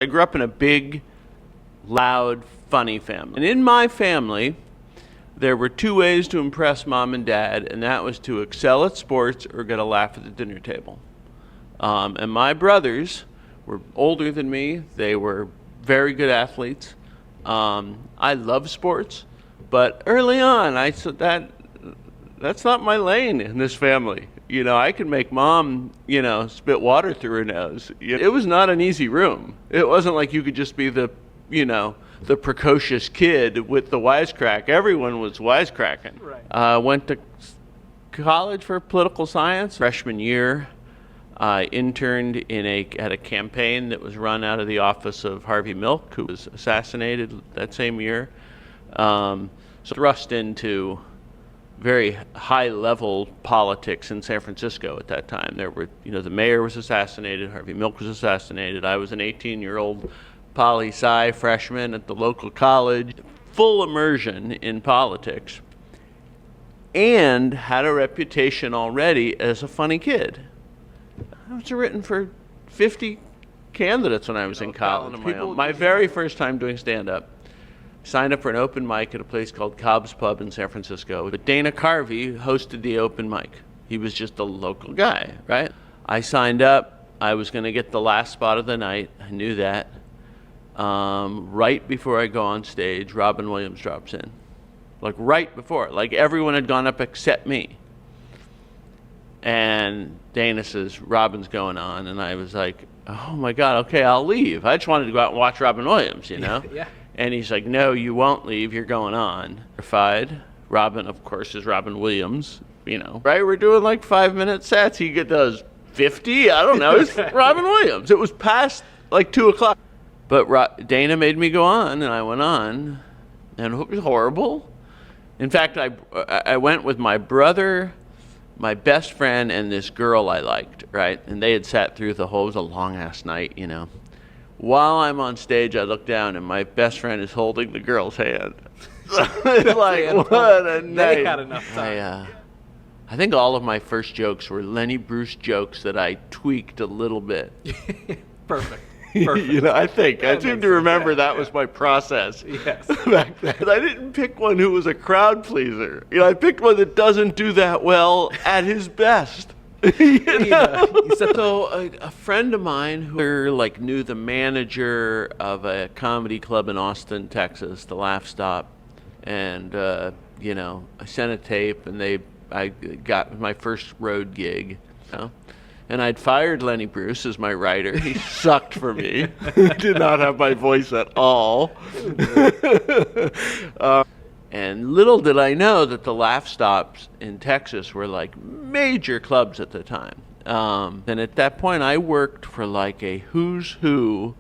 I grew up in a big, loud, funny family. And in my family, there were two ways to impress mom and dad, and that was to excel at sports or get a laugh at the dinner table. And my brothers were older than me. They were very good athletes. I love sports, but early on, I said that's not my lane in this family. I could make mom, spit water through her nose. It was not an easy room. It wasn't like you could just be the precocious kid with the wisecrack. Everyone was wisecracking. Right. Went to college for political science. Freshman year, I interned at a campaign that was run out of the office of Harvey Milk, who was assassinated that same year. So thrust into very high-level politics in San Francisco at that time. There were, the mayor was assassinated, Harvey Milk was assassinated. I was an 18-year-old poli-sci freshman at the local college, full immersion in politics, and had a reputation already as a funny kid. I was written for 50 candidates when I was in college. My very first time doing stand-up, signed up for an open mic at a place called Cobb's Pub in San Francisco. But Dana Carvey hosted the open mic. He was just a local guy, right? I signed up. I was going to get the last spot of the night. I knew that. Right before I go on stage, Robin Williams drops in. Right before. Everyone had gone up except me. And Dana says, Robin's going on. And I was like, oh my God, okay, I'll leave. I just wanted to go out and watch Robin Williams, Yeah. And he's like, no, you won't leave. You're going on. Terrified. Robin, of course, is Robin Williams, Right? We're doing 5-minute sets. He does 50. I don't know. It's Robin Williams. It was past 2 o'clock. But Dana made me go on, and I went on. And it was horrible. In fact, I went with my brother, my best friend, and this girl I liked, right? And they had sat through it was a long-ass night, While I'm on stage, I look down, and my best friend is holding the girl's hand. It's what a night. They had enough time. I think all of my first jokes were Lenny Bruce jokes that I tweaked a little bit. Perfect. I seem to remember that was my process. Yes. Back then. I didn't pick one who was a crowd pleaser. I picked one that doesn't do that well at his best. So a friend of mine who knew the manager of a comedy club in Austin, Texas, the Laugh Stop, and I sent a tape, and I got my first road gig, and I'd fired Lenny Bruce as my writer. He sucked for me. Did not have my voice at all. And little did I know that the Laugh Stops in Texas were major clubs at the time. And at that point, I worked for a who's who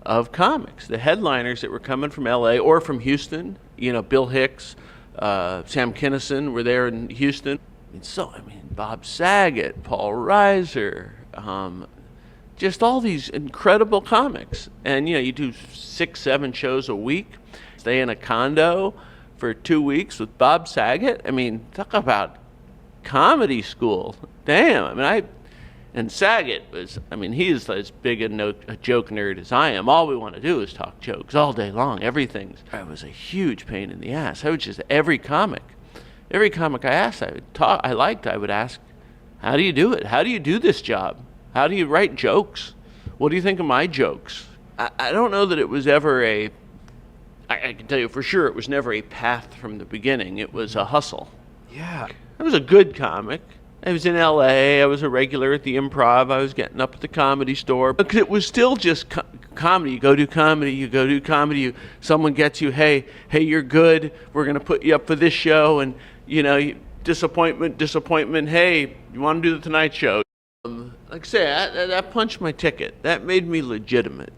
of comics. The headliners that were coming from LA or from Houston, Bill Hicks, Sam Kinison were there in Houston. Bob Saget, Paul Reiser, just all these incredible comics. And, you do 6-7 shows a week, stay in a condo for 2 weeks with Bob Saget. Talk about comedy school. Damn. And Saget was, he is as big a joke nerd as I am. All we want to do is talk jokes all day long. It was a huge pain in the ass. I would just, every comic I asked, I would ask, how do you do it? How do you do this job? How do you write jokes? What do you think of my jokes? I don't know that it was ever I can tell you for sure it was never a path from the beginning. It was a hustle. Yeah. I was a good comic. I was in L.A. I was a regular at the Improv. I was getting up at the Comedy Store. Because it was still just comedy. You go do comedy. Someone gets you, hey, you're good. We're going to put you up for this show. And, disappointment. Hey, you want to do the Tonight Show? Like I say, that punched my ticket. That made me legitimate.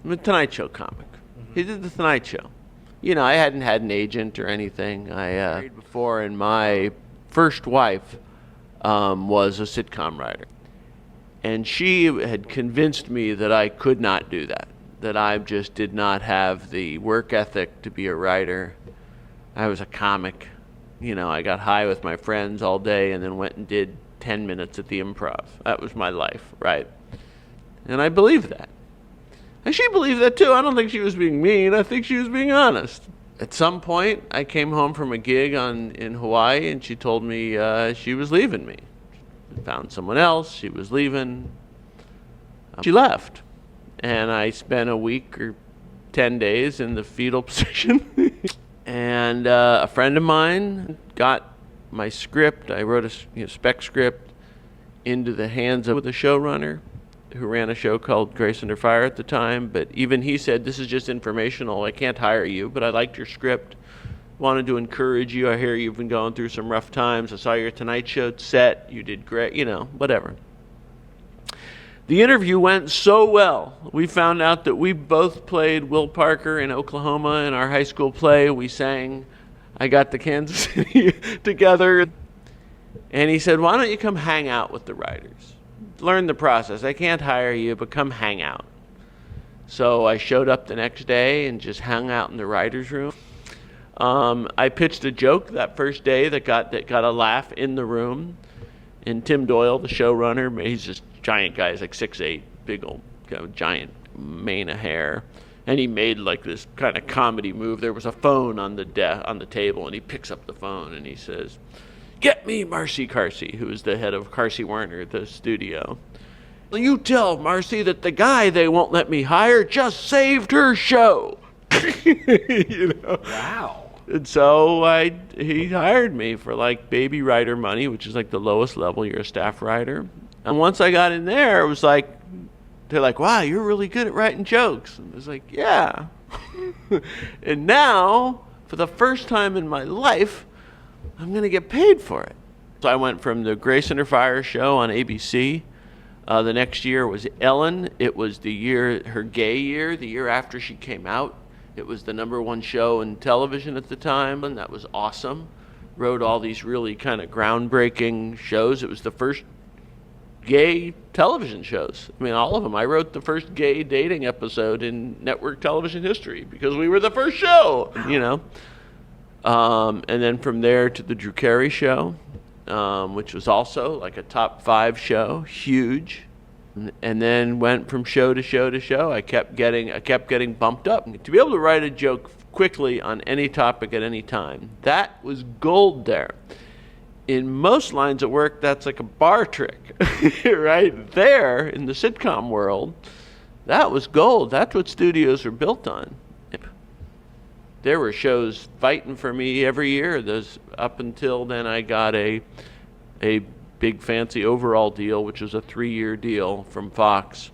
I'm a Tonight Show comic. He did the Tonight Show. I hadn't had an agent or anything. I married before, and my first wife was a sitcom writer. And she had convinced me that I could not do that I just did not have the work ethic to be a writer. I was a comic. I got high with my friends all day and then went and did 10 minutes at the Improv. That was my life, right? And I believe that. And she believed that too. I don't think she was being mean. I think she was being honest. At some point, I came home from a gig in Hawaii, and she told me she was leaving me. She found someone else. She was leaving. She left. And I spent a week or 10 days in the fetal position. And a friend of mine got my script. I wrote a spec script into the hands of the showrunner who ran a show called Grace Under Fire at the time. But even he said, this is just informational. I can't hire you, but I liked your script. Wanted to encourage you. I hear you've been going through some rough times. I saw your Tonight Show set. You did great, whatever. The interview went so well. We found out that we both played Will Parker in Oklahoma in our high school play. We sang I Got the Kansas City together. And he said, why don't you come hang out with the writers? Learn the process. I can't hire you, but come hang out. So I showed up the next day and just hung out in the writer's room. I pitched a joke that first day that got a laugh in the room. And Tim Doyle, the showrunner, he's just giant guy. He's like 6'8", big old giant mane of hair. And he made like this kind of comedy move. There was a phone on the table, and he picks up the phone and he says, get me Marcy Carsey, who is the head of Carsey Werner, the studio. Well, you tell Marcy that the guy they won't let me hire just saved her show. Wow. And so he hired me for like baby writer money, which is like the lowest level. You're a staff writer. And once I got in there, it was like, they're like, wow, you're really good at writing jokes. And I was like, yeah. And now, for the first time in my life, I'm going to get paid for it. So I went from the Grace Under Fire show on ABC. The next year was Ellen. It was her gay year, the year after she came out. It was the #1 show in television at the time, and that was awesome. Wrote all these really kind of groundbreaking shows. It was the first gay television shows. I mean, all of them. I wrote the first gay dating episode in network television history because we were the first show, And then from there to the Drew Carey show, which was also like a top 5 show, huge. And then went from show to show to show. I kept getting bumped up. To be able to write a joke quickly on any topic at any time, that was gold there. In most lines of work, that's like a bar trick, right? There, in the sitcom world, that was gold. That's what studios were built on. There were shows fighting for me every year. Up until then, I got a big fancy overall deal, which was a 3-year deal from Fox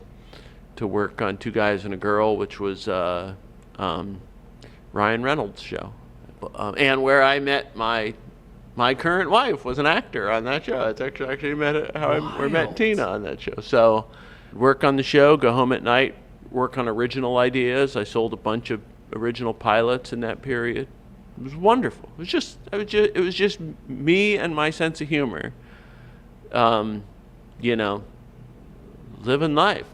to work on Two Guys and a Girl, which was Ryan Reynolds' show. And where I met my current wife was an actor on that show. It's actually I met Tina on that show. So work on the show, go home at night, work on original ideas. I sold a bunch of original pilots in that period. It was wonderful. It was just me and my sense of humor. Living life.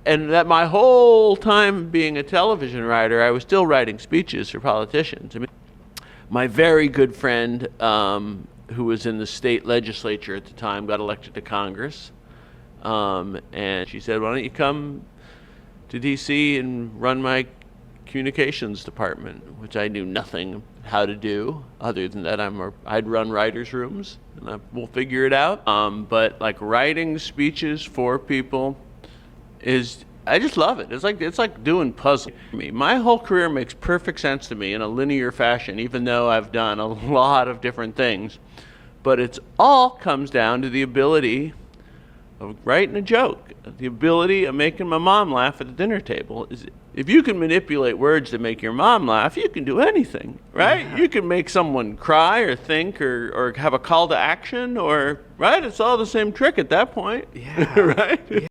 And that my whole time being a television writer, I was still writing speeches for politicians. I mean, my very good friend, who was in the state legislature at the time, got elected to Congress. And she said, why don't you come to D.C. and run my communications department, which I knew nothing how to do other than that I'd run writers' rooms, and we'll figure it out. But like writing speeches for people I just love it. It's like doing puzzles. My whole career makes perfect sense to me in a linear fashion, even though I've done a lot of different things. But it's all comes down to the ability of writing a joke, the ability of making my mom laugh at the dinner table. If you can manipulate words to make your mom laugh, you can do anything, right? Yeah. You can make someone cry or think or have a call to action, right? It's all the same trick at that point, right? Yeah.